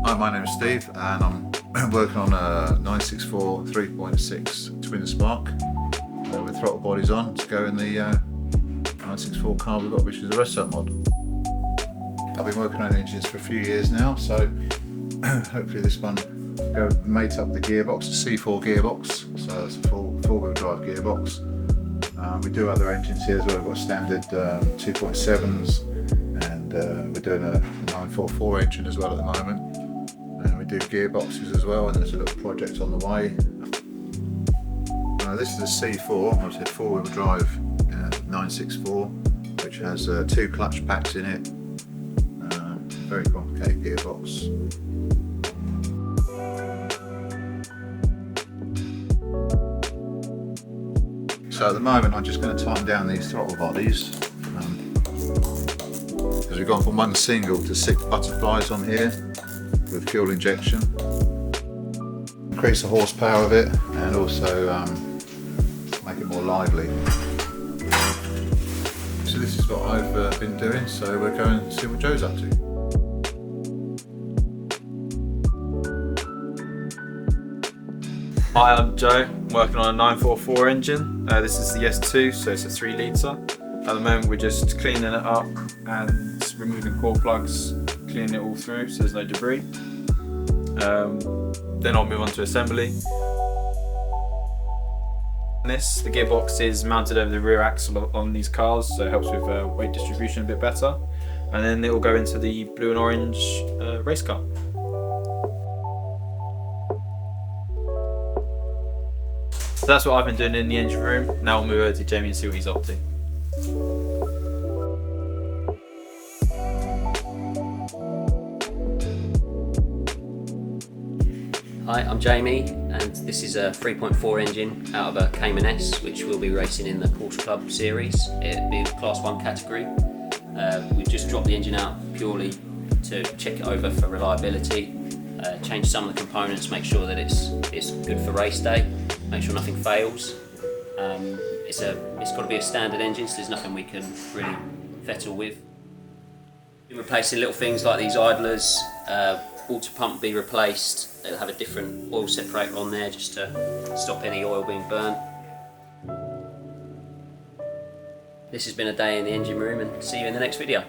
Hi, my name is Steve and I'm working on a 964 3.6 twin spark with throttle bodies on to go in the 964 car we've got, which is a restomod. I've been working on engines for a few years now, so hopefully this one will mate up the gearbox, a C4 gearbox, so it's a four-wheel drive gearbox. We do other engines here as well. We've got standard 2.7s and we're doing a 944 engine as well at the moment. And we do gearboxes as well, and there's a little project on the way. This is a C4, obviously a four-wheel drive 964, which has two clutch packs in it. Very complicated gearbox. So at the moment I'm just going to tighten down these throttle bodies because we've gone from one single to 6 butterflies on here with fuel injection. Increase the horsepower of it and also make it more lively. So this is what I've been doing, so we're going to see what Joe's up to. Hi, I'm Joe. I'm working on a 944 engine. This is the S2, so it's a 3 litre. At the moment we're just cleaning it up and removing core plugs, cleaning it all through so there's no debris. Then I'll move on to assembly. The gearbox is mounted over the rear axle on these cars, so it helps with weight distribution a bit better. And then it will go into the blue and orange race car. So that's what I've been doing in the engine room. Now we'll move over to Jamie and see what he's up to. Hi, I'm Jamie, and this is a 3.4 engine out of a Cayman S, which we'll be racing in the Porsche Club series. It'll be Class 1 category. We've just dropped the engine out purely to check it over for reliability, change some of the components, make sure that it's good for race day, make sure nothing fails. It's got to be a standard engine, so there's nothing we can really fettle with. We're replacing little things like these idlers. Water pump be replaced. It'll have a different oil separator on there just to stop any oil being burnt. This has been a day in the engine room, and see you in the next video.